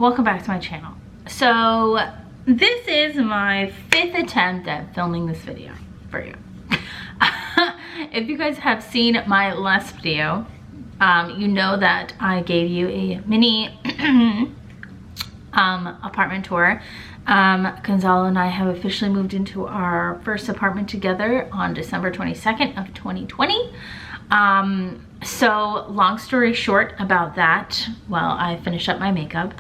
welcome back to my channel. So this is my 5th attempt at filming this video for you. If you guys have seen my last video, you know that I gave you a mini apartment tour. Gonzalo and I have officially moved into our first apartment together on December 22nd of 2020. So long story short about that, while I finished up my makeup,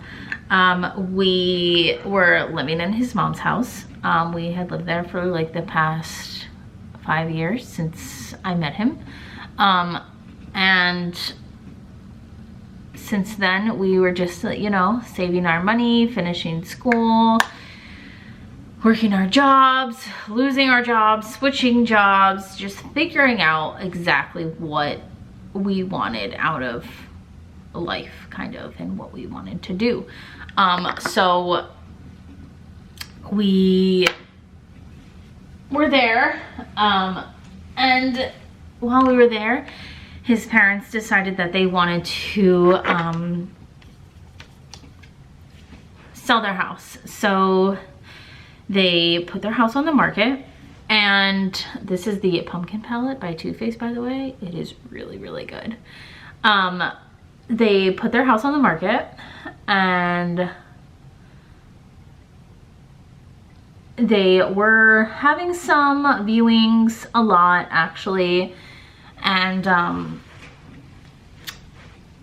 we were living in his mom's house. We had lived there for like the past 5 years since I met him. And since then we were just, you know, saving our money, finishing school, working our jobs, losing our jobs, switching jobs, just figuring out exactly what we wanted out of life, kind of, and what we wanted to do. So we were there, and while we were there, his parents decided that they wanted to sell their house. So they put their house on the market, and this is the pumpkin palette by Too Faced, by the way. It is really, really good. They put their house on the market, and they were having some viewings, a lot actually, and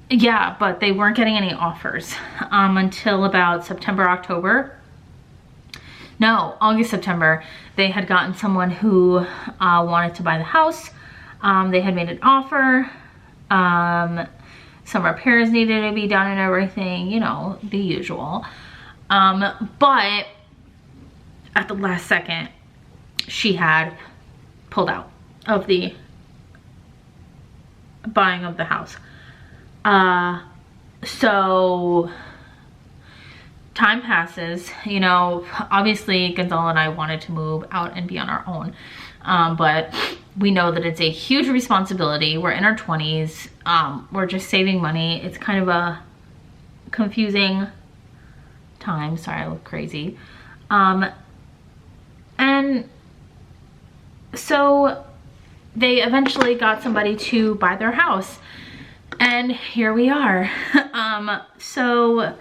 yeah, but they weren't getting any offers until about September, October. No, August, September. They had gotten someone who wanted to buy the house. They had made an offer. Some repairs needed to be done and everything, you know, the usual. But at the last second, she had pulled out of the buying of the house. So time passes, you know, obviously Gonzalo and I wanted to move out and be on our own. But we know that it's a huge responsibility. We're in our 20s. We're just saving money. It's kind of a confusing time. Sorry, I look crazy. And so they eventually got somebody to buy their house, and here we are. So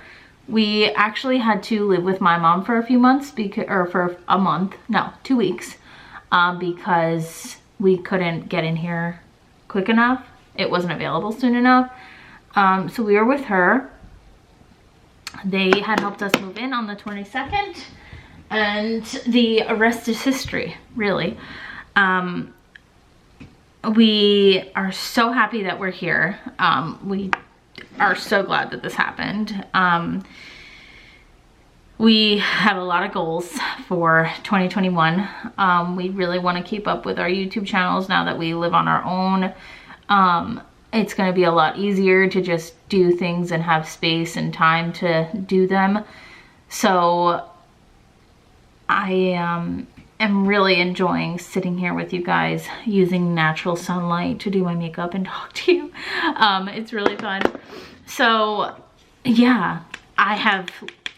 we actually had to live with my mom for a few months, or for a month, no, 2 weeks, because we couldn't get in here quick enough. It wasn't available soon enough. So we were with her. They had helped us move in on the 22nd, and the rest is history, really. We are so happy that we're here. We are so glad that this happened. We have a lot of goals for 2021. We really want to keep up with our YouTube channels now that we live on our own. It's going to be a lot easier to just do things and have space and time to do them. So I am really enjoying sitting here with you guys, using natural sunlight to do my makeup and talk to you. It's really fun. So yeah, I have,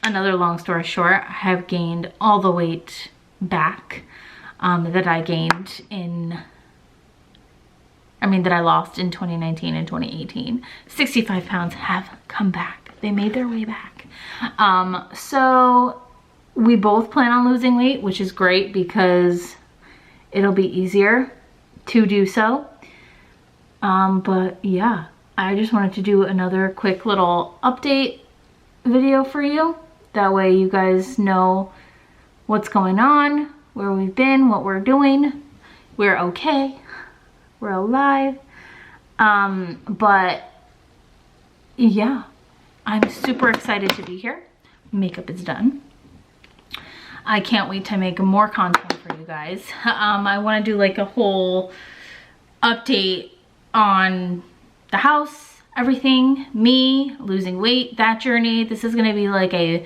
another long story short, I have gained all the weight back that I gained in, that I lost in 2019 and 2018. 65 pounds have come back. They made their way back. So we both plan on losing weight, which is great because it'll be easier to do so. But yeah, I just wanted to do another quick little update video for you. That way you guys know what's going on, where we've been, what we're doing. We're okay. We're alive. But yeah, I'm super excited to be here. Makeup is done. I can't wait to make more content for you guys. I want to do like a whole update on the house, everything, me, losing weight, that journey. This is going to be like a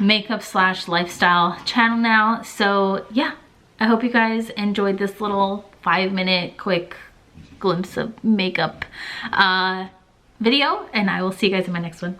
makeup / lifestyle channel now. So yeah, I hope you guys enjoyed this little 5-minute quick glimpse of makeup video, and I will see you guys in my next one.